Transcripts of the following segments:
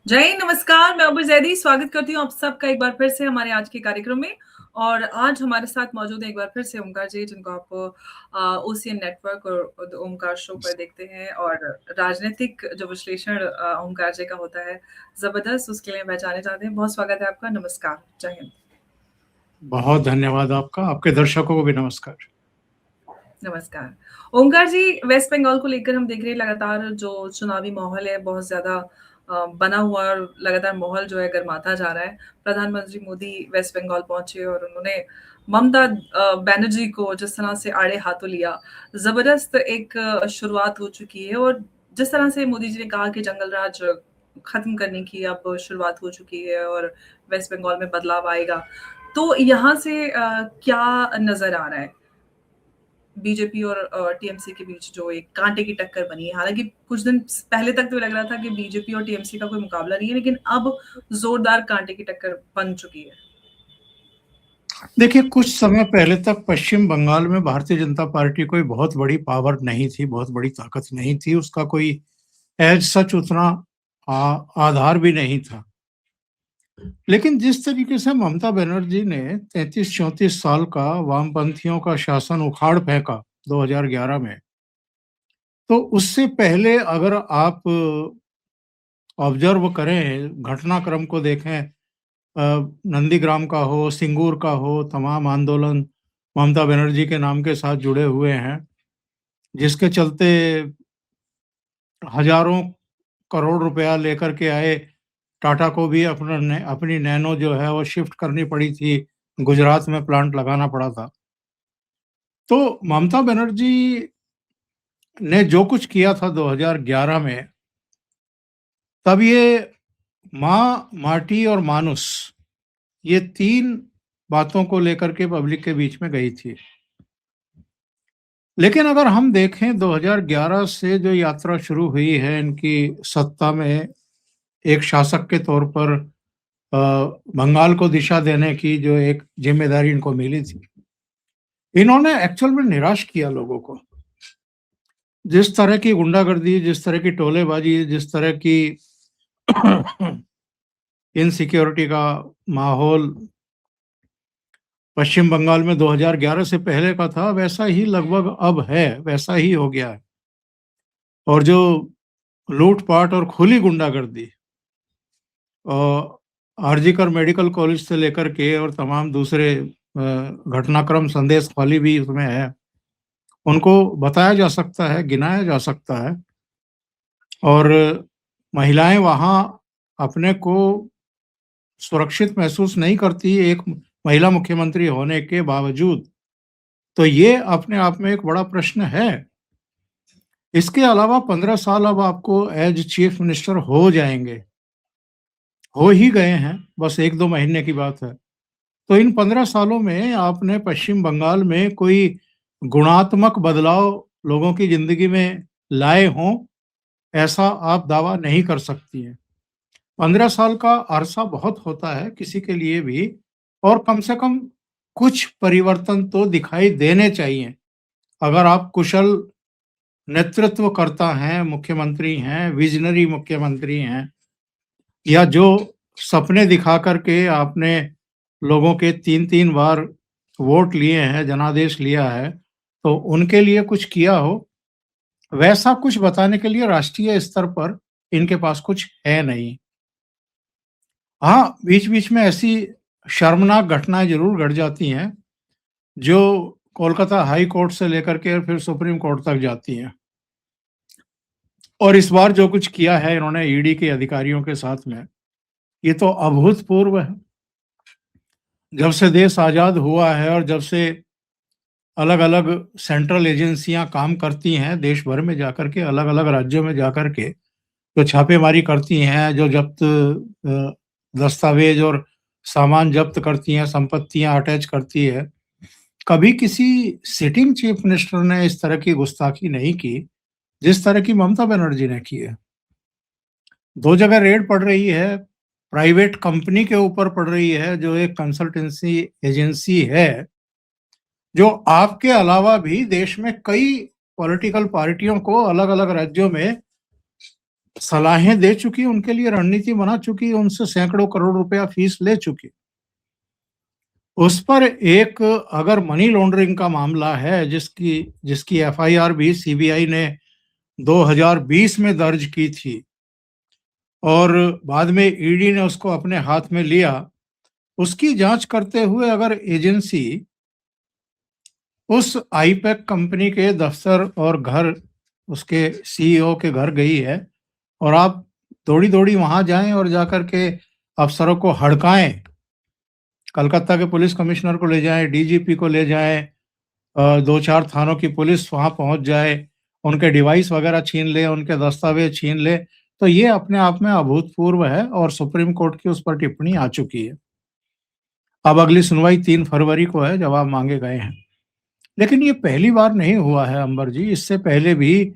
जय हिंद, नमस्कार। मैं अबू जैदी स्वागत करती हूँ आप सबका एक बार फिर से हमारे आज के कार्यक्रम में। और आज हमारे साथ मौजूद है एक बार फिर से ओंकार जी, जिनको आप ओसीएन नेटवर्क और द ओंकार शो पर देखते हैं। और राजनीतिक जो विश्लेषण ओंकार जी का होता है जबरदस्त, उसके लिए पहचाने जाते हैं। बहुत स्वागत है आपका। नमस्कार, जय हिंद। बहुत धन्यवाद आपका। आपके दर्शकों को भी नमस्कार। नमस्कार ओंकार जी। वेस्ट बंगाल को लेकर हम देख रहे हैं लगातार जो चुनावी माहौल है बहुत ज्यादा बना हुआ, और लगातार माहौल जो है गर्माता जा रहा है। प्रधानमंत्री मोदी वेस्ट बंगाल पहुंचे और उन्होंने ममता बनर्जी को जिस तरह से आड़े हाथों लिया, जबरदस्त एक शुरुआत हो चुकी है। और जिस तरह से मोदी जी ने कहा कि जंगल राज खत्म करने की अब शुरुआत हो चुकी है और वेस्ट बंगाल में बदलाव आएगा, तो यहाँ से क्या नजर आ रहा है बीजेपी और टीएमसी के बीच जो एक कांटे की टक्कर बनी है? हालांकि कुछ दिन पहले तक तो लग रहा था कि बीजेपी और टीएमसी का कोई मुकाबला नहीं है, लेकिन अब जोरदार कांटे की टक्कर बन चुकी है। देखिए, कुछ समय पहले तक पश्चिम बंगाल में भारतीय जनता पार्टी कोई बहुत बड़ी पावर नहीं थी, बहुत बड़ी ताकत नहीं थी, उसका कोई एज सच उतना आधार भी नहीं था। लेकिन जिस तरीके से ममता बनर्जी ने 33-34 साल का वामपंथियों का शासन उखाड़ फेंका 2011 में, तो उससे पहले अगर आप ऑब्जर्व करें, घटनाक्रम को देखें, नंदीग्राम का हो, सिंगूर का हो, तमाम आंदोलन ममता बनर्जी के नाम के साथ जुड़े हुए हैं, जिसके चलते हजारों करोड़ रुपया लेकर के आए। टाटा को भी अपनी नैनो जो है वो शिफ्ट करनी पड़ी थी, गुजरात में प्लांट लगाना पड़ा था। तो ममता बनर्जी ने जो कुछ किया था 2011 में, तब ये माँ, माटी और मानुस, ये तीन बातों को लेकर के पब्लिक के बीच में गई थी। लेकिन अगर हम देखें 2011 से जो यात्रा शुरू हुई है इनकी सत्ता में एक शासक के तौर पर, बंगाल को दिशा देने की जो एक जिम्मेदारी इनको मिली थी, इन्होंने एक्चुअल में निराश किया लोगों को। जिस तरह की गुंडागर्दी, जिस तरह की टोलेबाजी, जिस तरह की इनसिक्योरिटी का माहौल पश्चिम बंगाल में 2011 से पहले का था, वैसा ही लगभग अब है, वैसा ही हो गया है। और जो लूटपाट और खुली गुंडागर्दी, आरजीकर मेडिकल कॉलेज से लेकर के और तमाम दूसरे घटनाक्रम, संदेश खाली भी उसमें है, उनको बताया जा सकता है, गिनाया जा सकता है। और महिलाएं वहां अपने को सुरक्षित महसूस नहीं करती एक महिला मुख्यमंत्री होने के बावजूद। तो ये अपने आप में एक बड़ा प्रश्न है। इसके अलावा 15 साल अब आपको एज चीफ मिनिस्टर हो जाएंगे, हो ही गए हैं, बस 1-2 महीने की बात है। तो इन 15 सालों में आपने पश्चिम बंगाल में कोई गुणात्मक बदलाव लोगों की जिंदगी में लाए हों, ऐसा आप दावा नहीं कर सकती हैं। 15 साल का अरसा बहुत होता है किसी के लिए भी, और कम से कम कुछ परिवर्तन तो दिखाई देने चाहिए। अगर आप कुशल नेतृत्वकर्ता हैं, मुख्यमंत्री हैं, विजनरी मुख्यमंत्री हैं, या जो सपने दिखा करके आपने लोगों के 3-3 बार वोट लिए हैं, जनादेश लिया है, तो उनके लिए कुछ किया हो, वैसा कुछ बताने के लिए राष्ट्रीय स्तर पर इनके पास कुछ है नहीं। हाँ, बीच-बीच में ऐसी शर्मनाक घटनाएँ ज़रूर घट जाती हैं, जो कोलकाता हाई कोर्ट से लेकर के फिर सुप्रीम कोर्ट तक जाती हैं। और इस बार जो कुछ किया है इन्होंने ईडी के अधिकारियों के साथ में, ये तो अभूतपूर्व है। जब से देश आज़ाद हुआ है और जब से अलग-अलग सेंट्रल एजेंसियां काम करती हैं देश भर में जाकर के, अलग-अलग राज्यों में जाकर के, जो छापेमारी करती हैं, जो जब्त दस्तावेज और सामान जब्त करती हैं, संपत्तियां अटैच करती है, कभी किसी सिटिंग चीफ मिनिस्टर ने इस तरह की गुस्ताखी नहीं की, जिस तरह की ममता बनर्जी ने की है। 2 जगह रेड पड़ रही है, प्राइवेट कंपनी के ऊपर पड़ रही है, जो एक कंसल्टेंसी एजेंसी है, जो आपके अलावा भी देश में कई पॉलिटिकल पार्टियों को अलग-अलग राज्यों में सलाहें दे चुकी, उनके लिए रणनीति बना चुकी, उनसे सैकड़ों करोड़ रुपया फीस ले चुकी। उस पर एक अगर मनी लॉन्ड्रिंग का मामला है जिसकी जिसकी एफआईआर भी सीबीआई ने 2020 में दर्ज की थी और बाद में ईडी ने उसको अपने हाथ में लिया, उसकी जांच करते हुए अगर एजेंसी उस आईपैक कंपनी के दफ्तर और घर, उसके सीईओ के घर गई है और आप दौड़ी-दौड़ी वहां जाएं और जाकर के अफसरों को हड़काएं, कलकत्ता के पुलिस कमिश्नर को ले जाएं, डीजीपी को ले जाएं, 2-4 थानों की पुलिस वहां पहुंच जाए, उनके डिवाइस वगैरह छीन ले, उनके दस्तावेज छीन ले, तो ये अपने आप में अभूतपूर्व है और सुप्रीम कोर्ट की उस पर टिप्पणी आ चुकी है। अब अगली सुनवाई 3 फरवरी को है, जवाब मांगे गए हैं। लेकिन ये पहली बार नहीं हुआ है अंबर जी, इससे पहले भी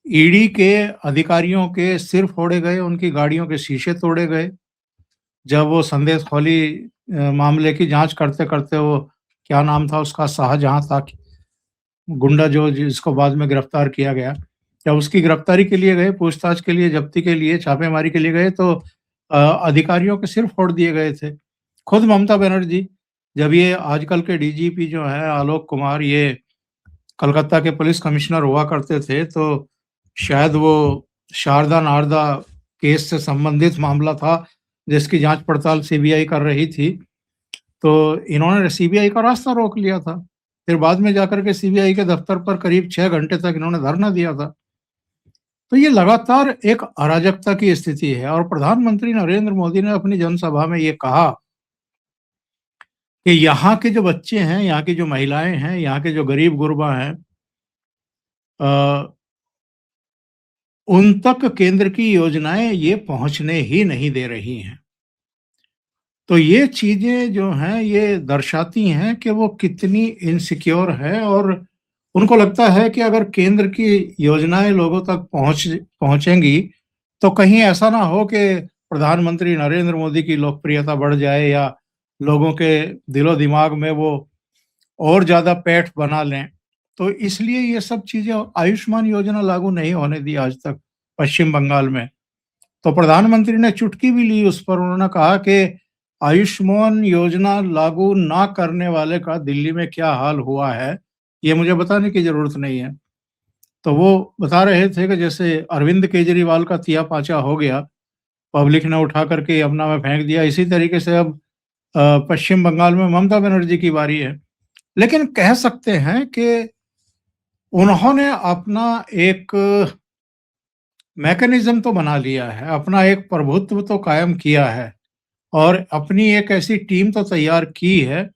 ईडी के अधिकारियों के सिर फोड़े गए, उनकी गाड़ियों के शीशे तोड़े गए। जब वो संदेश खौली मामले की जांच करते-करते, वो क्या नाम था उसका, शाहजहां था, गुंडा जो जिसको बाद में गिरफ्तार किया गया। जब उसकी गिरफ्तारी के लिए गए, पूछताछ के लिए, जब्ती के लिए, छापेमारी के लिए गए तो अधिकारियों के सिर फोड़ दिए गए थे। खुद ममता बनर्जी, जब ये आजकल के डीजीपी जो हैं आलोक कुमार, ये कलकत्ता के पुलिस कमिश्नर हुआ करते थे, तो शायद वो शारदा-नारदा केस से संबंधित मामला था, जिसकी जाँच पड़ताल सीबीआई कर रही थी। तो इन्होंने सीबीआई का रास्ता रोक लिया था। फिर बाद में जाकर के सीबीआई के दफ्तर पर करीब 6 घंटे तक इन्होंने धरना दिया था। तो ये लगातार एक अराजकता की स्थिति है और प्रधानमंत्री नरेंद्र मोदी ने अपनी जनसभा में ये कहा कि यहाँ के जो बच्चे हैं, यहाँ की जो महिलाएँ हैं, यहाँ के जो गरीब-गुरबा हैं, अ, उन तक केंद्र की योजनाएँ ये पहुँचने ही नहीं दे रही हैं। तो ये चीज़ें जो हैं, ये दर्शाती हैं कि वो कितनी इनसिक्योर है और उनको लगता है कि अगर केंद्र की योजनाएँ लोगों तक पहुँचेंगी, तो कहीं ऐसा ना हो कि प्रधानमंत्री नरेंद्र मोदी की लोकप्रियता बढ़ जाए या लोगों के दिलो-दिमाग में वो और ज़्यादा पैठ बना लें। तो इसलिए ये सब चीज़ें, आयुष्मान योजना लागू नहीं होने दी आज तक पश्चिम बंगाल में। तो प्रधानमंत्री ने चुटकी भी ली उस पर, उन्होंने कहा कि आयुष्मान योजना लागू ना करने वाले का दिल्ली में क्या हाल हुआ है, ये मुझे बताने की ज़रूरत नहीं है। तो वो बता रहे थे कि जैसे अरविंद केजरीवाल का तिया-पाचा हो गया, पब्लिक ने उठा कर के यमुना में फेंक दिया, इसी तरीके से अब पश्चिम बंगाल में ममता बनर्जी की बारी है। लेकिन कह सकते हैं कि उन्होंने अपना एक मैकेनिज़्म तो बना लिया है, अपना एक प्रभुत्व तो कायम किया है और अपनी एक ऐसी टीम तो तैयार की है,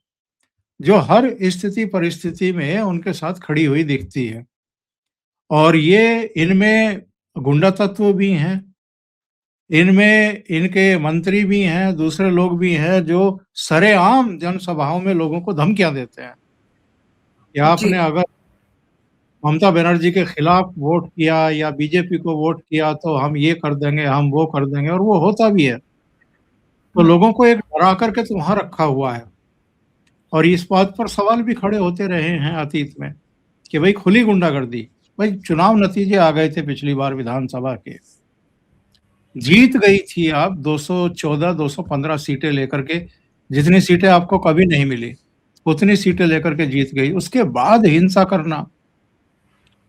जो हर स्थिति परिस्थिति में उनके साथ खड़ी हुई दिखती है। और ये इनमें गुंडा तत्व भी हैं, इनमें इनके मंत्री भी हैं, दूसरे लोग भी हैं जो सरेआम जनसभाओं में लोगों को धमकियाँ देते हैं कि जी। आपने अगर ममता बनर्जी के खिलाफ वोट किया या बीजेपी को वोट किया तो हम ये कर देंगे, हम वो कर देंगे, और वो होता भी है। तो हुँ, लोगों को एक डरा कर के तो वहाँ रखा हुआ है और इस बात पर सवाल भी खड़े होते रहे हैं अतीत में कि भई खुली गुंडागर्दी। भाई चुनाव नतीजे आ गए थे पिछली बार विधानसभा के। जीत गई थी आप 214, 215 सीटें लेकर के, जितनी सीटें आपको कभी नहीं मिली, उतनी सीटें लेकर के जीत गई। उसके बाद हिंसा करना,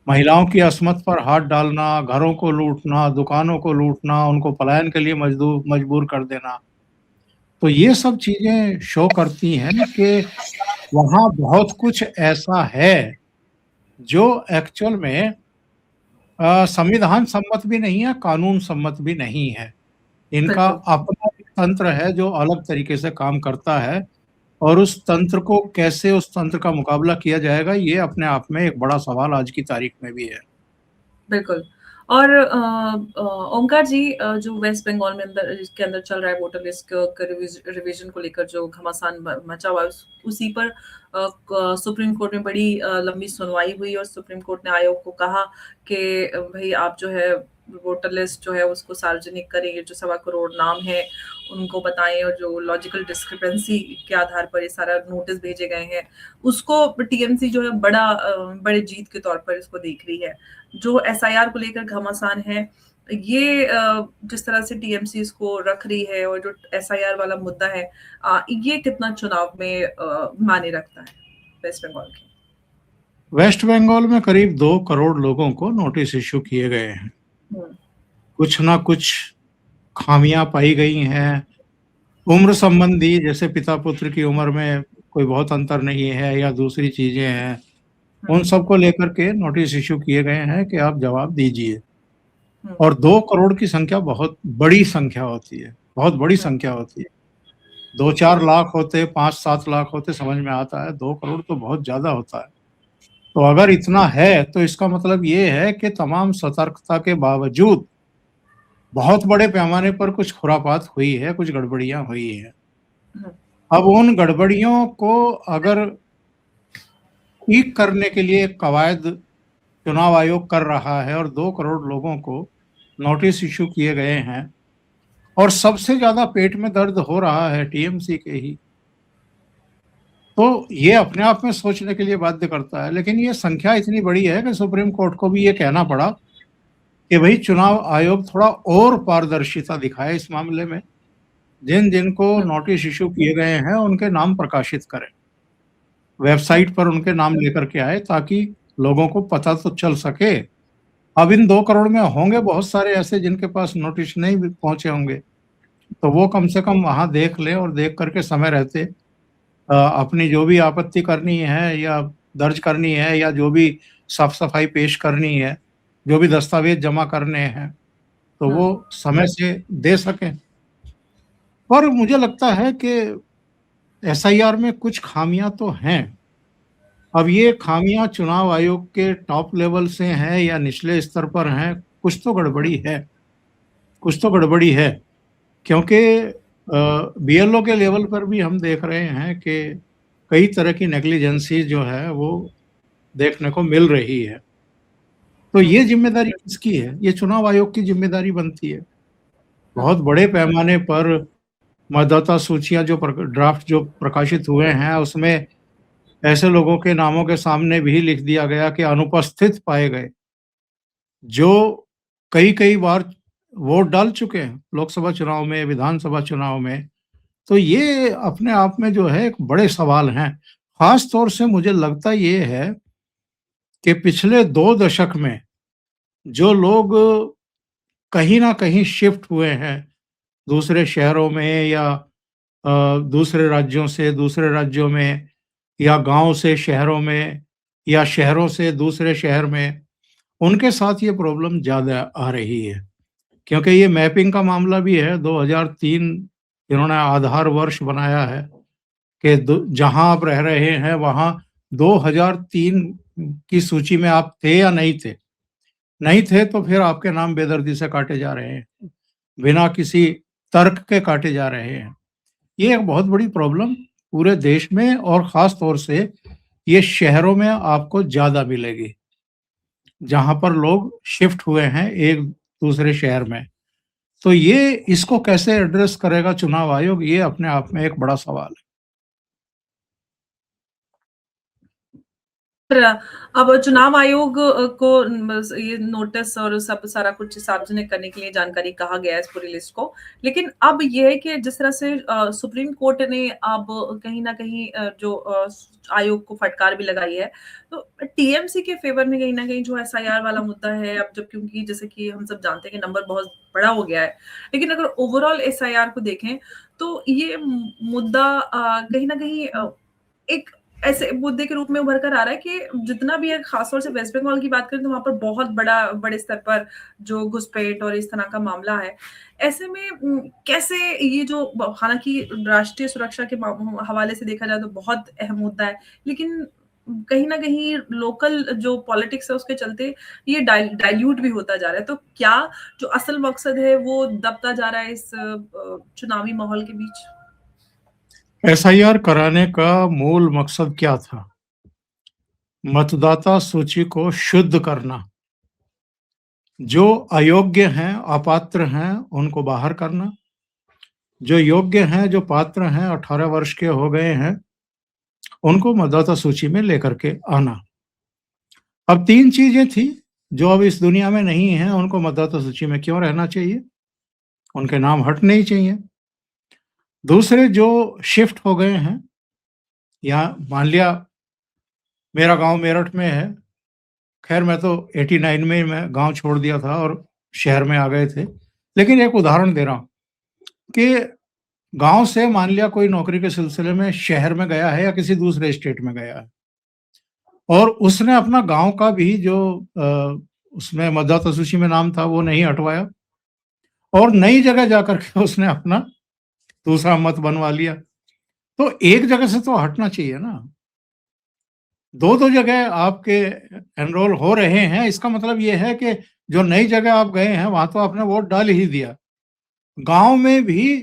महिलाओं की अस्मत पर हाथ डालना, घरों को लूटना, दुकानों को लूटना, उनको पलायन के लिए मजबूर कर देना। तो ये सब चीज़ें शो करती हैं कि वहाँ बहुत कुछ ऐसा है, जो एक्चुअल में संविधान सम्मत भी नहीं है, कानून सम्मत भी नहीं है। इनका बिल्कुल। अपना एक तंत्र है जो अलग तरीके से काम करता है और उस तंत्र को कैसे, उस तंत्र का मुकाबला किया जाएगा, ये अपने आप में एक बड़ा सवाल आज की तारीख में भी है। बिल्कुल। और ओमकार जी, जो वेस्ट बंगाल में के अंदर चल रहा है वोटर लिस्ट का रिवीजन को लेकर जो घमासान मचा हुआ है, उसी पर सुप्रीम कोर्ट में बड़ी लंबी सुनवाई हुई और सुप्रीम कोर्ट ने आयोग को कहा कि भाई आप जो है वोटर लिस्ट जो है उसको सार्वजनिक करें, ये जो 1.25 करोड़ नाम है उनको बताएं और जो लॉजिकल डिस्क्रिपेंसी के आधार पर ये सारा नोटिस भेजे गए हैं उसको टीएमसी जो है बड़े जीत के तौर पर इसको देख रही है। जो एसआईआर को लेकर घमासान है, ये जिस तरह से टीएमसीज़ को रख रही है और जो एसआईआर वाला मुद्दा है, ये कितना चुनाव में मायने रखता है वेस्ट बंगाल के? वेस्ट बंगाल में करीब 2 करोड़ लोगों को नोटिस इश्यू किए गए हैं। हुँ, कुछ ना कुछ खामियाँ पाई गई हैं। उम्र संबंधी जैसे पिता-पुत्र की उम्र में कोई बहुत अंतर नहीं है या दूसरी चीज़ें हैं, हुँ, उन सब को लेकर के नोटिस इश्यू किए गए हैं कि आप जवाब दीजिए। हुँ, और 2 करोड़ की संख्या बहुत बड़ी संख्या होती है, बहुत बड़ी हुँ, संख्या होती है। 2-4 लाख होते, 5-7 लाख होते समझ में आता है, 2 करोड़ तो बहुत ज़्यादा होता है। तो अगर इतना है, तो इसका मतलब ये है कि तमाम सतर्कता के बावजूद बहुत बड़े पैमाने पर कुछ खुरापात हुई है, कुछ गड़बड़ियाँ हुई हैं। हुँ, अब उन गड़बड़ियों को अगर ठीक करने के लिए कवायद चुनाव आयोग कर रहा है और 2 करोड़ लोगों को नोटिस इश्यू किए गए हैं और सबसे ज़्यादा पेट में दर्द हो रहा है टीएमसी के ही, तो ये अपने आप में सोचने के लिए बाध्य करता है। लेकिन ये संख्या इतनी बड़ी है कि सुप्रीम कोर्ट को भी ये कहना पड़ा कि भई चुनाव आयोग थोड़ा और पारदर्शिता दिखाए इस मामले में। जिन-जिन को हुँ, नोटिस इश्यू किए गए हैं, उनके नाम प्रकाशित करें। वेबसाइट पर उनके नाम लेकर के आए ताकि लोगों को पता तो चल सके। अब इन 2 करोड़ में होंगे बहुत सारे ऐसे जिनके पास नोटिस नहीं भी पहुँचे होंगे, तो वो कम से कम वहाँ देख लें और देख कर के समय रहते अपनी जो भी आपत्ति करनी है या दर्ज करनी है या जो भी साफ-सफाई पेश करनी है, जो भी दस्तावेज़ जमा करने हैं, तो हुँ, वो समय से दे सकें। पर मुझे लगता है कि एसआईआर में कुछ खामियाँ तो हैं। अब ये खामियाँ चुनाव आयोग के टॉप लेवल से हैं या निचले स्तर पर हैं, कुछ तो हुँ, गड़बड़ी है, कुछ तो गड़बड़ी है। क्योंकि बीएलओ के लेवल पर भी हम देख रहे हैं कि कई तरह की नेग्लिजेंसी जो है वो देखने को मिल रही है। तो हुँ, ये ज़िम्मेदारी किसकी है? ये चुनाव आयोग की ज़िम्मेदारी बनती है। हुँ, बहुत बड़े पैमाने पर मतदाता सूचियाँ जो ड्राफ्ट जो प्रकाशित हुए हैं उसमें ऐसे लोगों के नामों के सामने भी लिख दिया गया कि अनुपस्थित पाए गए, जो कई-कई बार वोट डाल चुके हैं, लोकसभा चुनाव में, विधानसभा चुनाव में। तो ये अपने आप में जो है एक बड़े सवाल हैं। ख़ास तौर से मुझे लगता ये है कि पिछले 2 दशक में जो लोग कहीं न कहीं शिफ्ट हुए हैं, दूसरे शहरों में या दूसरे राज्यों से दूसरे राज्यों में या गाँव से शहरों में या शहरों से दूसरे शहर में, उनके साथ ये प्रॉब्लम ज़्यादा आ रही है। क्योंकि ये मैपिंग का मामला भी है, 2003 इन्होंने आधार वर्ष बनाया है कि दो जहाँ आप रह रहे हैं, वहाँ 2003 की सूची में आप थे या नहीं थे? नहीं थे, तो फिर आपके नाम बेदर्दी से काटे जा रहे हैं, बिना किसी तर्क के काटे जा रहे हैं। ये एक बहुत बड़ी प्रॉब्लम पूरे देश में और ख़ास तौर से ये शहरों में आपको ज़्यादा मिलेगी, जहाँ पर लोग शिफ्ट हुए हैं एक दूसरे शहर में। तो ये इसको कैसे एड्रेस करेगा चुनाव आयोग, ये अपने आप में एक बड़ा सवाल है। पर अब चुनाव आयोग को ये नोटिस और सब सारा कुछ सार्वजनिक करने के लिए जानकारी कहा गया है इस पूरी लिस्ट को। लेकिन अब ये है कि जिस तरह से सुप्रीम कोर्ट ने अब कहीं न कहीं जो आयोग को फटकार भी लगाई है, तो टीएमसी के फेवर में कहीं न कहीं जो एसआईआर वाला मुद्दा है, अब जब क्योंकि जैसे कि हम सब जानते हैं कि नंबर बहुत बड़ा हो गया है। लेकिन अगर ओवरऑल एसआईआर को देखें, तो ये मुद्दा कहीं न कहीं एक ऐसे मुद्दे के रूप में उभर कर आ रहा है कि जितना भी है खासतौर से वेस्ट बंगाल की बात करें तो वहाँ पर बहुत बड़े स्तर पर जो घुसपैठ और इस तरह का मामला है। ऐसे में कैसे ये जो हालाँकि राष्ट्रीय सुरक्षा के हवाले से देखा जाए तो बहुत अहम मुद्दा है। लेकिन कहीं न कहीं लोकल जो पॉलिटिक्स है उसके चलते ये डाइल्यूट भी होता जा रहा है। तो क्या जो असल मकसद है वो दबता जा रहा है इस चुनावी माहौल के बीच? एसआईआर कराने का मूल मकसद क्या था? मतदाता सूची को शुद्ध करना, जो अयोग्य हैं, अपात्र हैं, उनको बाहर करना, जो योग्य हैं, जो पात्र हैं, 18 वर्ष के हो गए हैं, उनको मतदाता सूची में लेकर के आना। अब 3 चीज़ें थी, जो अब इस दुनिया में नहीं हैं, उनको मतदाता सूची में क्यों रहना चाहिए? उनके नाम हटने ही चाहिए। दूसरे जो शिफ्ट हो गए हैं, या मान लिया मेरा गाँव मेरठ में है, खैर मैं तो 89 में मैं गाँव छोड़ दिया था और शहर में आ गए थे। लेकिन एक उदाहरण दे रहा हूँ कि गाँव से मान लिया कोई नौकरी के सिलसिले में शहर में गया है या किसी दूसरे स्टेट में गया है, और उसने अपना गाँव का भी जो उसमें मतदाता सूची में नाम था वो नहीं हटवाया, और नई जगह जाकर के उसने अपना दूसरा मत बनवा लिया। तो एक जगह से तो हटना चाहिए ना। 2-2 जगह आपके एनरोल हो रहे हैं, इसका मतलब ये है कि जो नई जगह आप गए हैं, वहाँ तो आपने वोट डाल ही दिया। गाँव में भी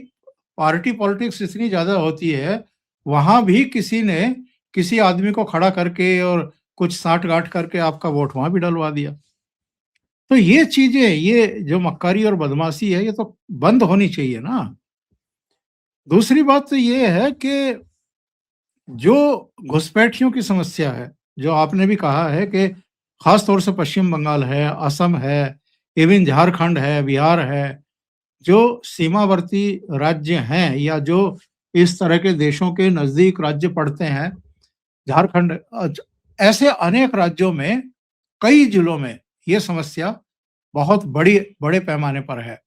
पार्टी पॉलिटिक्स इतनी ज़्यादा होती है, वहाँ भी किसी ने किसी आदमी को खड़ा करके और कुछ साठ-गांठ करके आपका वोट वहाँ भी डलवा दिया। तो ये चीज़ें, ये जो मक्कारी और बदमाशी है, ये तो बंद होनी चाहिए ना। दूसरी बात तो ये है कि जो घुसपैठियों की समस्या है, जो आपने भी कहा है कि खास तौर से पश्चिम बंगाल है, असम है, इवन झारखंड है, बिहार है, जो सीमावर्ती राज्य हैं या जो इस तरह के देशों के नज़दीक राज्य पड़ते हैं, झारखंड ऐसे अनेक राज्यों में, कई जिलों में ये समस्या बहुत बड़े पैमाने पर है।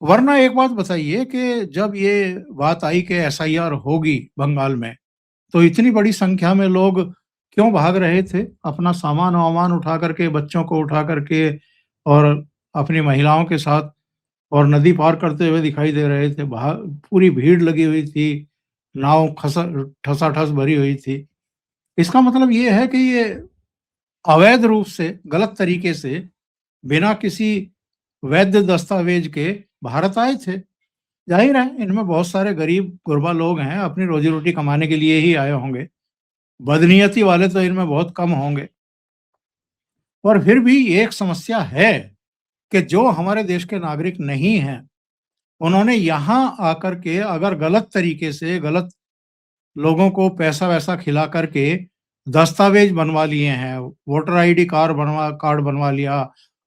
वरना एक बात बताइए कि जब ये बात आई कि एसआईआर होगी बंगाल में, तो इतनी बड़ी संख्या में लोग क्यों भाग रहे थे? अपना सामान-वामान उठा करके, बच्चों को उठा करके और अपनी महिलाओं के साथ, और नदी पार करते हुए दिखाई दे रहे थे। पूरी भीड़ लगी हुई थी, नाव खसा ठसाठस भरी हुई थी। इसका मतलब ये है कि ये अवैध रूप से, गलत तरीके से, बिना किसी वैध दस्तावेज के भारत आए थे। ज़ाहिर है इनमें बहुत सारे गरीब-गुरबा लोग हैं, अपनी रोज़ी-रोटी कमाने के लिए ही आए होंगे। बदनीयती वाले तो इनमें बहुत कम होंगे। पर फिर भी ये एक समस्या है कि जो हमारे देश के नागरिक नहीं हैं, उन्होंने यहाँ आकर के अगर गलत तरीके से, गलत लोगों को पैसा-वैसा खिला करके दस्तावेज बनवा लिए हैं, वोटर आईडी कार्ड बनवा लिया,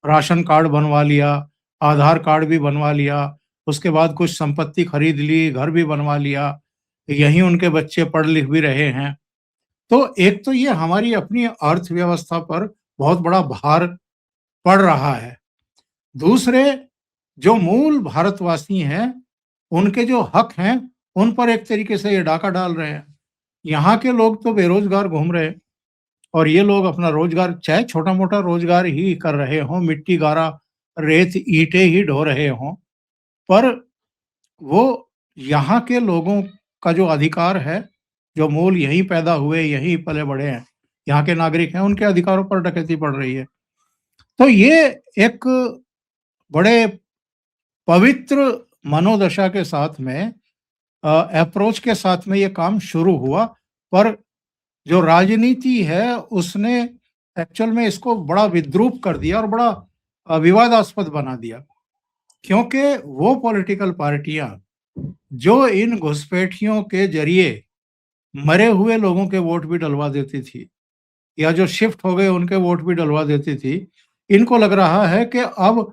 राशन कार्ड बनवा लिया, आधार कार्ड भी बनवा लिया, उसके बाद कुछ संपत्ति खरीद ली, घर भी बनवा लिया, यहीं उनके बच्चे पढ़ लिख भी रहे हैं। तो एक तो ये हमारी अपनी अर्थव्यवस्था पर बहुत बड़ा भार पड़ रहा है। दूसरे, जो मूल भारतवासी हैं, उनके जो हक हैं, उन पर एक तरीके से ये डाका डाल रहे हैं। यहाँ के लोग तो बेरोज़गार घूम रहे हैं, और ये लोग अपना रोज़गार, चाहे छोटा-मोटा रोज़गार ही कर रहे हों, मिट्टी, गारा, रेत, ईंटें ही ढो रहे हों, पर वो यहाँ के लोगों का जो अधिकार है, जो मूल यहीं पैदा हुए, यहीं पले-बड़े हैं, यहाँ के नागरिक हैं, उनके अधिकारों पर डकैती पड़ रही है। तो ये एक बड़े पवित्र मनोदशा के साथ में, अप्रोच के साथ में ये काम शुरू हुआ, पर जो राजनीति है उसने एक्चुअल में इसको बड़ा विद्रूप कर दिया और बड़ा विवादास्पद बना दिया। क्योंकि वो पॉलिटिकल पार्टियाँ जो इन घुसपैठियों के ज़रिए मरे हुए लोगों के वोट भी डलवा देती थी, या जो शिफ्ट हो गए उनके वोट भी डलवा देती थी, इनको लग रहा है कि अब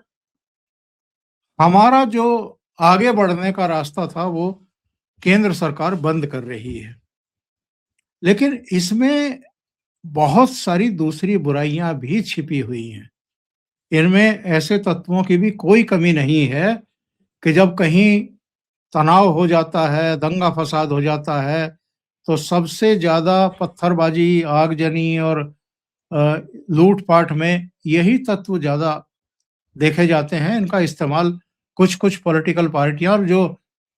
हमारा जो आगे बढ़ने का रास्ता था वो केंद्र सरकार बंद कर रही है। लेकिन इसमें बहुत सारी दूसरी बुराइयां भी छिपी हुई हैं। इनमें ऐसे तत्वों की भी कोई कमी नहीं है कि जब कहीं तनाव हो जाता है, दंगा फसाद हो जाता है, तो सबसे ज़्यादा पत्थरबाजी, आगजनी और लूट-पाट में यही तत्व ज़्यादा देखे जाते हैं। इनका इस्तेमाल कुछ-कुछ पॉलिटिकल पार्टियाँ और जो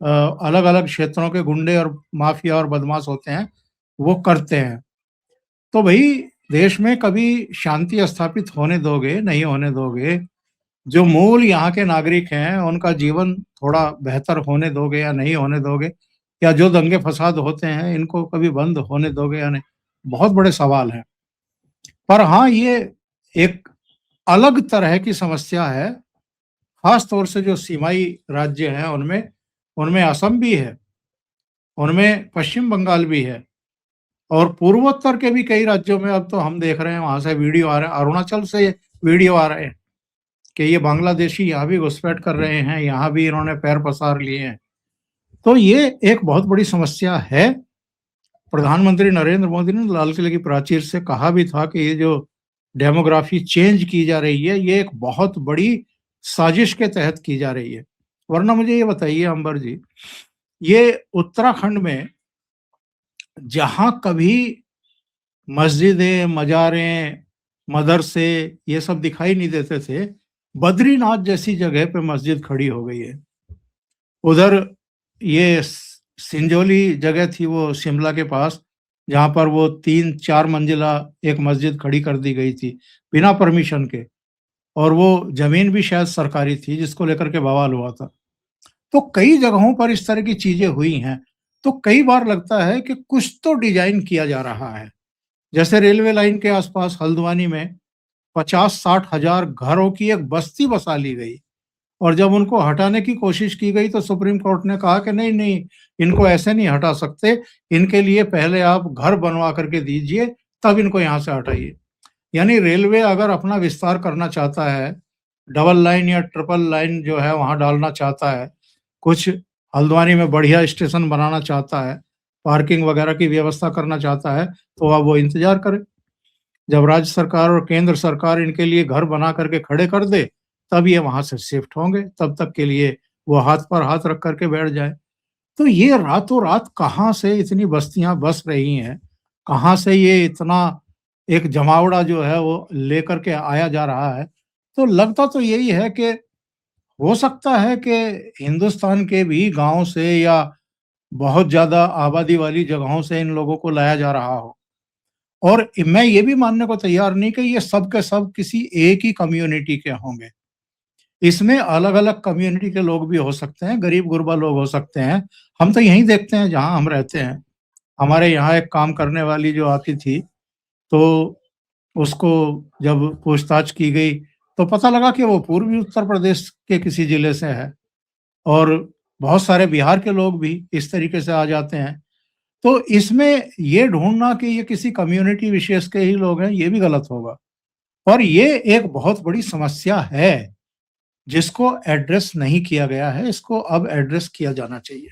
अलग-अलग क्षेत्रों के गुंडे और माफिया और बदमाश होते हैं, वो करते हैं। तो भई देश में कभी शांति स्थापित होने दोगे, नहीं होने दोगे? जो मूल यहाँ के नागरिक हैं, उनका जीवन थोड़ा बेहतर होने दोगे या नहीं होने दोगे? या जो दंगे-फसाद होते हैं, इनको कभी बंद होने दोगे या नहीं? बहुत बड़े सवाल हैं। पर हाँ, ये एक अलग तरह की समस्या है, ख़ास तौर से जो सीमाई राज्य हैं उनमें, उनमें असम भी है, उनमें पश्चिम बंगाल भी है, और पूर्वोत्तर के भी कई राज्यों में अब तो हम देख रहे हैं, वहाँ से वीडियो आ रहे हैं, अरुणाचल से वीडियो आ रहे हैं कि ये बांग्लादेशी यहाँ भी घुसपैठ कर रहे हैं, यहाँ भी इन्होंने पैर पसार लिए हैं। तो ये एक बहुत बड़ी समस्या है। प्रधानमंत्री नरेंद्र मोदी ने लाल किले की प्राचीर से कहा भी था कि ये जो डेमोग्राफी चेंज की जा रही है, ये एक बहुत बड़ी साजिश के तहत की जा रही है। वरना मुझे ये बताइए अंबर जी, ये उत्तराखंड में जहां कभी मस्जिदें, मजारें, मदरसे ये सब दिखाई नहीं देते थे, बद्रीनाथ जैसी जगह पे मस्जिद खड़ी हो गई है। उधर ये सिंजोली जगह थी वो शिमला के पास, जहां पर वो 3-4 मंजिला एक मस्जिद खड़ी कर दी गई थी बिना परमिशन के, और वो जमीन भी शायद सरकारी थी जिसको लेकर के बवाल हुआ था। तो कई जगहों पर इस तरह की चीजें हुई हैं। तो कई बार लगता है कि कुछ तो डिजाइन किया जा रहा है। जैसे रेलवे लाइन के आसपास हल्द्वानी में 50-60 हजार घरों की एक बस्ती बसा ली गई, और जब उनको हटाने की कोशिश की गई तो सुप्रीम कोर्ट ने कहा कि नहीं नहीं, इनको ऐसे नहीं हटा सकते, इनके लिए पहले आप घर बनवा करके दीजिए, तब इनको यहाँ से हटाइए। यानी रेलवे अगर अपना विस्तार करना चाहता है, डबल लाइन या ट्रिपल लाइन जो है वहां डालना चाहता है, कुछ हल्द्वानी में बढ़िया स्टेशन बनाना चाहता है, पार्किंग वगैरह की व्यवस्था करना चाहता है, तो अब वो इंतजार करे। जब राज्य सरकार और केंद्र सरकार इनके लिए घर बना करके खड़े कर दे, तब ये वहां से शिफ्ट होंगे। तब तक के लिए वो हाथ पर हाथ रख करके बैठ जाए। तो ये रातों रात कहाँ से इतनी बस्तियां बस रही हैं, कहाँ से ये इतना एक जमावड़ा जो है वो लेकर के आया जा रहा है। तो लगता तो यही है कि हो सकता है कि हिंदुस्तान के भी गांव से या बहुत ज्यादा आबादी वाली जगहों से इन लोगों को लाया जा रहा हो। और मैं ये भी मानने को तैयार नहीं कि ये सब के सब किसी एक ही कम्युनिटी के होंगे। इसमें अलग-अलग कम्युनिटी के लोग भी हो सकते हैं, गरीब-गुरबा लोग हो सकते हैं। हम तो यहीं देखते हैं जहाँ हम रहते हैं। हमारे यहाँ एक काम करने वाली जो आती थी, तो उसको जब पूछताछ की गई, तो पता लगा कि वो पूर्वी उत्तर प्रदेश के किसी जिले से है, और बहुत सारे बिहार के लोग भी इस तरीके से आ जाते हैं। तो इसमें ये ढूँढना कि ये किसी कम्युनिटी विशेष के ही लोग हैं, ये भी गलत होगा। और ये एक बहुत बड़ी समस्या है, जिसको एड्रेस नहीं किया गया है, इसको अब एड्रेस किया जाना चाहिए।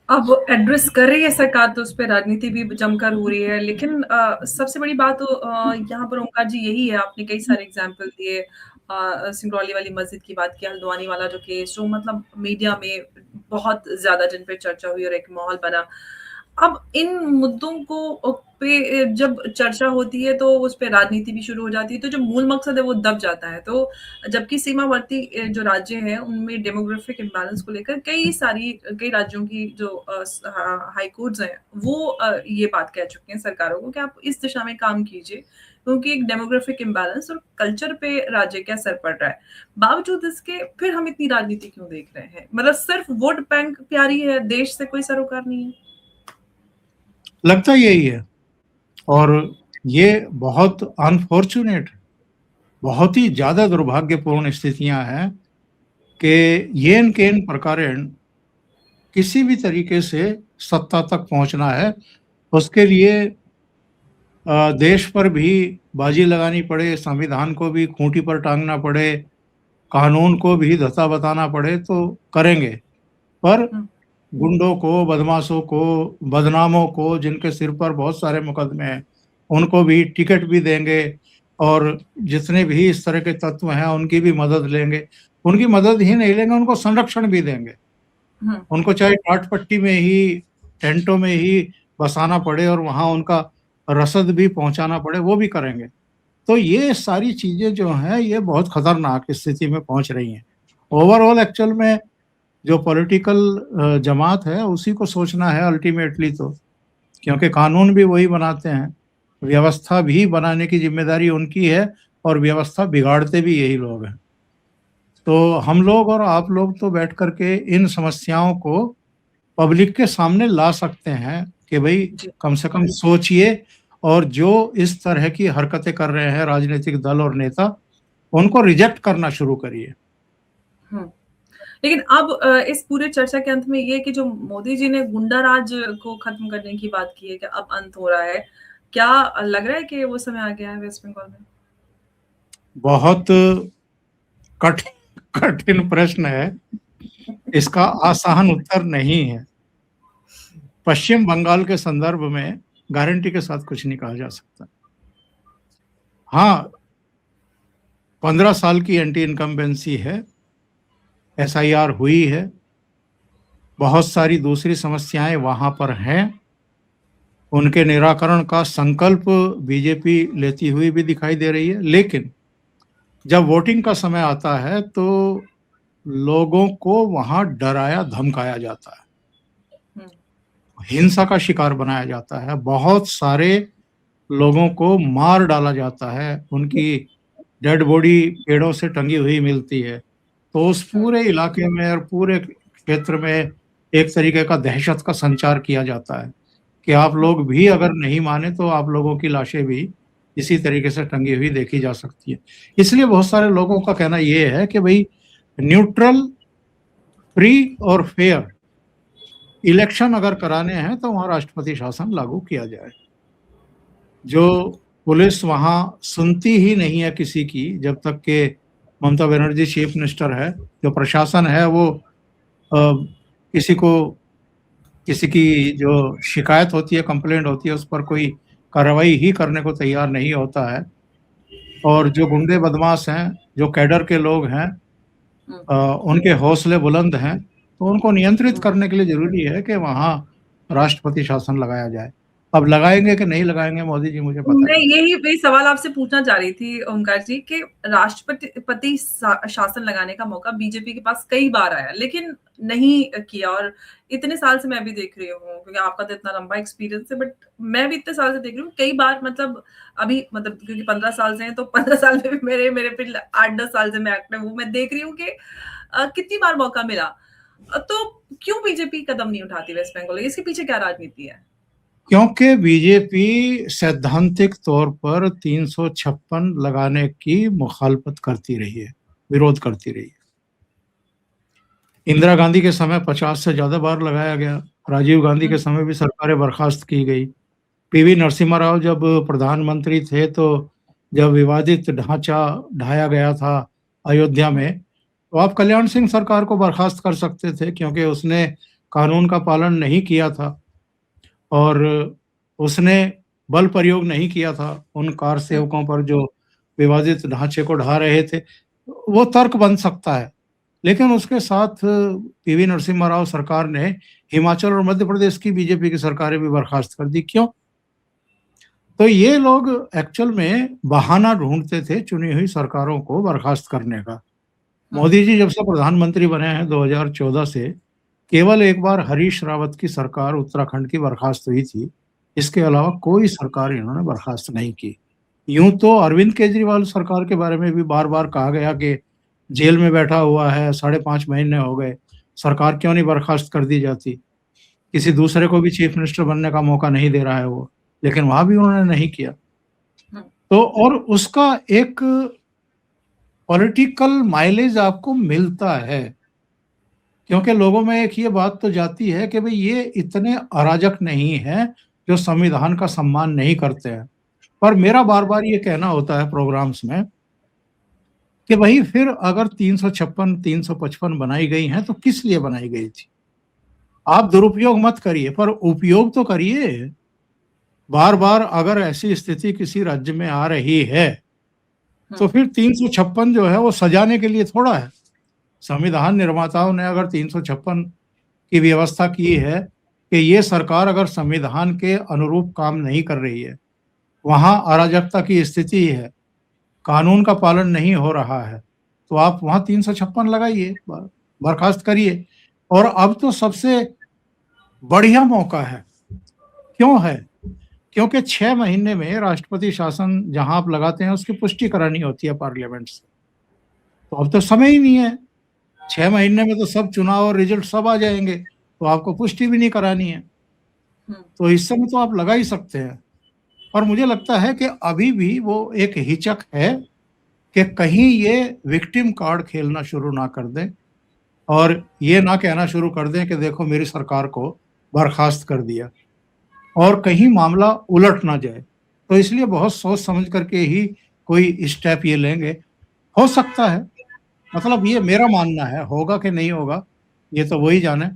अब एड्रेस कर रही है सरकार, तो उस पे राजनीति भी जमकर हो रही है। लेकिन सबसे बड़ी बात तो यहाँ पर ओंकार जी यही है, आपने कई सारे एग्ज़ाम्पल दिए। सिंगरौली वाली मस्जिद की बात की, हल्द्वानी वाला जो केस जो मतलब मीडिया में बहुत ज़्यादा जिन पे चर्चा हुई और एक माहौल बना। अब इन मुद्दों को पे जब चर्चा होती है तो उस पे राजनीति भी शुरू हो जाती है, तो जो मूल मकसद है वो दब जाता है। तो जबकि सीमावर्ती जो राज्य हैं उनमें डेमोग्राफिक इम्बैलेंस को लेकर कई राज्यों की जो हाई कोर्ट्स हैं वो ये बात कह चुके हैं सरकारों को कि आप इस दिशा में काम कीजिए, क्योंकि एक डेमोग्राफिक इम्बैलेंस और कल्चर पे राज्य का असर पड़ रहा है। बावजूद इसके फिर हम इतनी राजनीति क्यों देख रहे हैं? मतलब सिर्फ वोट बैंक प्यारी है, देश से कोई सरोकार नहीं है। लगता यही है, और ये बहुत अनफॉर्चुनेट, बहुत ही ज़्यादा दुर्भाग्यपूर्ण स्थितियां हैं कि येन केन प्रकारेण किसी भी तरीके से सत्ता तक पहुंचना है, उसके लिए देश पर भी बाजी लगानी पड़े, संविधान को भी खूंटी पर टांगना पड़े, कानून को भी धता बताना पड़े तो करेंगे। पर हुँ। गुंडों को, बदमाशों को, बदनामों को, जिनके सिर पर बहुत सारे मुकदमे हैं, उनको भी टिकट भी देंगे, और जितने भी इस तरह के तत्व हैं उनकी भी मदद लेंगे। उनकी मदद ही नहीं लेंगे, उनको संरक्षण भी देंगे। हुँ। उनको चाहे टाट पट्टी में ही, टेंटों में ही बसाना पड़े और वहाँ उनका रसद भी पहुँचाना पड़े, वो भी करेंगे। तो ये सारी चीज़ें जो हैं, ये बहुत खतरनाक स्थिति में पहुँच रही हैं। ओवरऑल एक्चुअल में जो पॉलिटिकल जमात है, उसी को सोचना है अल्टीमेटली तो, क्योंकि कानून भी वही बनाते हैं, व्यवस्था भी बनाने की ज़िम्मेदारी उनकी है, और व्यवस्था बिगाड़ते भी यही लोग हैं। तो हम लोग और आप लोग तो बैठ कर के इन समस्याओं को पब्लिक के सामने ला सकते हैं कि भई जी। कम से कम सोचिए, और जो इस तरह की हरकतें कर रहे हैं राजनीतिक दल और नेता, उनको रिजेक्ट करना शुरू करिए। हुँ। लेकिन अब इस पूरे चर्चा के अंत में ये है कि जो मोदी जी ने गुंडा राज को खत्म करने की बात की है कि अब अंत हो रहा है। क्या लग रहा है कि वो समय आ गया है वेस्ट बंगाल में? बहुत कठिन कठिन प्रश्न है। इसका आसान उत्तर नहीं है। पश्चिम बंगाल के संदर्भ में गारंटी के साथ कुछ नहीं कहा जा सकता। हाँ, 15 साल की एंटी इनकम्बेंसी है, एसआईआर हुई है, बहुत सारी दूसरी समस्याएँ वहाँ पर हैं, उनके निराकरण का संकल्प बीजेपी लेती हुई भी दिखाई दे रही है। लेकिन जब वोटिंग का समय आता है, तो लोगों को वहाँ डराया-धमकाया जाता है, हुँ, हिंसा का शिकार बनाया जाता है, बहुत सारे लोगों को मार डाला जाता है, उनकी डेड बॉडी पेड़ों से टंगी हुई मिलती है। तो उस हुँ, पूरे इलाके में और पूरे क्षेत्र में एक तरीके का दहशत का संचार किया जाता है कि आप हुँ, लोग भी अगर नहीं माने तो आप लोगों की लाशें भी इसी तरीके से टंगी हुई देखी जा सकती है। इसलिए बहुत सारे लोगों का कहना ये है कि भई न्यूट्रल, फ्री और फेयर इलेक्शन अगर कराने हैं तो वहाँ राष्ट्रपति शासन लागू किया जाए। जो पुलिस वहाँ सुनती ही नहीं है किसी की, जब तक कि ममता बनर्जी चीफ मिनिस्टर है, जो प्रशासन है वो किसी को किसी की जो शिकायत होती है, कंप्लेंट होती है, उस पर कोई कार्रवाई ही करने को तैयार नहीं होता है। और जो गुंडे बदमाश हैं, जो कैडर के लोग हैं, हुँ, उनके हौसले बुलंद हैं, तो उनको नियंत्रित हुँ। करने के लिए ज़रूरी है कि वहाँ राष्ट्रपति शासन लगाया जाए। अब लगाएँगे कि नहीं लगाएँगे मोदी जी मुझे पता मैं नहीं। वही सवाल आपसे पूछना चाह रही थी ओमकार जी कि राष्ट्रपति पति शासन लगाने का मौका बीजेपी के पास कई बार आया, लेकिन नहीं किया और इतने साल से मैं भी देख रही हूँ, क्योंकि आपका तो इतना लंबा एक्सपीरियंस है, बट मैं भी इतने साल से देख रही हूँ, कई बार मतलब अभी मतलब क्योंकि 15 साल से हैं, तो 15 साल में भी मेरे मेरे फिर 8-10 साल से मैं एक्टिव हूँ, मैं देख रही हूँ कि कितनी बार मौका मिला। तो क्यों बीजेपी कदम नहीं उठाती वेस्ट बंगाल? इसके पीछे क्या राजनीति है? क्योंकि बीजेपी सैद्धांतिक तौर पर 356 लगाने की मुखालफत करती रही है, विरोध करती रही है। इंदिरा गांधी के समय 50 से ज़्यादा बार लगाया गया, राजीव गांधी हुँ, के समय भी सरकारें बर्खास्त की गई। पीवी नरसिम्हा राव जब प्रधानमंत्री थे, तो जब विवादित ढांचा ढाया गया था अयोध्या हुँ, में, तो आप कल्याण सिंह सरकार को बर्खास्त कर सकते थे क्योंकि उसने कानून का पालन नहीं किया था और उसने बल प्रयोग नहीं किया था उन कार हुँ, सेवकों पर जो विवादित ढांचे को ढा रहे थे। वो तर्क बन सकता है, लेकिन उसके साथ पीवी नरसिम्हा राव सरकार ने हिमाचल और मध्य प्रदेश की बीजेपी की सरकारें भी बर्खास्त कर दी। क्यों? तो ये लोग एक्चुअल में बहाना ढूँढते थे चुनी हुई सरकारों को बर्खास्त करने का। हुँ, मोदी जी जब से प्रधानमंत्री बने हैं 2014 से, केवल एक बार हरीश रावत की सरकार उत्तराखंड की बर्खास्त हुई थी। इसके अलावा कोई सरकार इन्होंने बर्खास्त नहीं की। यूँ तो अरविंद केजरीवाल सरकार के बारे में भी बार-बार कहा गया कि जेल में बैठा हुआ है, साढ़े 5 महीने हो गए, सरकार क्यों नहीं बर्खास्त कर दी जाती? किसी दूसरे को भी चीफ मिनिस्टर बनने का मौका नहीं दे रहा है वो, लेकिन वहाँ भी उन्होंने नहीं किया। हुँ, तो और उसका एक पॉलिटिकल माइलेज आपको मिलता है, क्योंकि लोगों में एक ये बात तो जाती है कि भई ये इतने अराजक नहीं हैं, जो संविधान का सम्मान नहीं करते हैं। पर मेरा बार-बार ये कहना होता है प्रोग्राम्स में कि भई फिर अगर 356, 355 बनाई गई हैं, तो किस लिए बनाई गई थी? आप दुरुपयोग मत करिए, पर उपयोग तो करिए। बार-बार अगर ऐसी स्थिति किसी राज्य में आ रही है, हुँ, तो फिर 356 जो है वो सजाने के लिए थोड़ा है। संविधान निर्माताओं ने अगर 356 की व्यवस्था की है कि ये सरकार अगर संविधान के अनुरूप काम नहीं कर रही है, वहाँ अराजकता की स्थिति है, कानून का पालन नहीं हो रहा है, तो आप वहाँ 356 लगाइए, बर्खास्त करिए। और अब तो सबसे बढ़िया मौका है। क्यों है? क्योंकि 6 महीने में राष्ट्रपति शासन जहाँ आप लगाते हैं उसकी पुष्टि करानी होती है पार्लियामेंट से। तो अब तो समय ही नहीं है। 6 महीने में तो सब चुनाव और रिजल्ट सब आ जाएँगे, तो आपको पुष्टि भी नहीं करानी है। हुँ, तो इस समय तो आप लगा ही सकते हैं। और मुझे लगता है कि अभी भी वो एक हिचक है कि कहीं ये विक्टिम कार्ड खेलना शुरू ना कर दें और ये ना कहना शुरू कर दें कि देखो मेरी सरकार को बर्खास्त कर दिया और कहीं मामला उलट ना जाए। तो इसलिए बहुत सोच समझ कर के ही कोई स्टेप ये लेंगे। हो सकता है, मतलब ये मेरा मानना है, होगा कि नहीं होगा, ये तो वही जाने।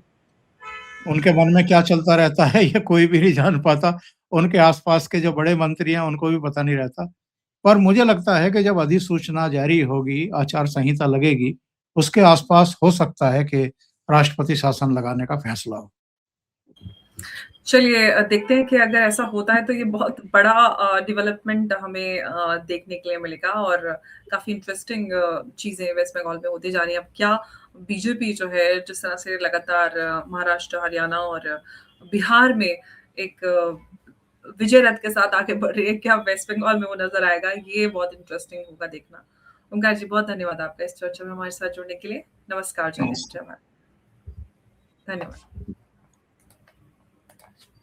उनके मन में क्या चलता रहता है ये कोई भी नहीं जान पाता। उनके आस-पास के जो बड़े मंत्री हैं, उनको भी पता नहीं रहता। पर मुझे लगता है कि जब अधिसूचना जारी होगी, आचार संहिता लगेगी, उसके आस-पास हो सकता है कि राष्ट्रपति शासन लगाने का फैसला हो। चलिए देखते हैं कि अगर ऐसा होता है तो ये बहुत बड़ा डेवलपमेंट हमें देखने के लिए मिलेगा और काफ़ी इंटरेस्टिंग चीज़ें वेस्ट बंगाल में होती जा रही हैं। अब क्या बीजेपी जो है जिस तरह से लगातार महाराष्ट्र, हरियाणा और बिहार में एक विजय रथ के साथ आगे बढ़ रही है, क्या वेस्ट बंगाल में वो नज़र आएगा? ये बहुत इंटरेस्टिंग होगा देखना। ओंकार जी बहुत धन्यवाद आपका इस चर्चा में हमारे साथ जुड़ने के लिए। नमस्कार, जय हिंद, नमस्कार। जय भारत। धन्यवाद।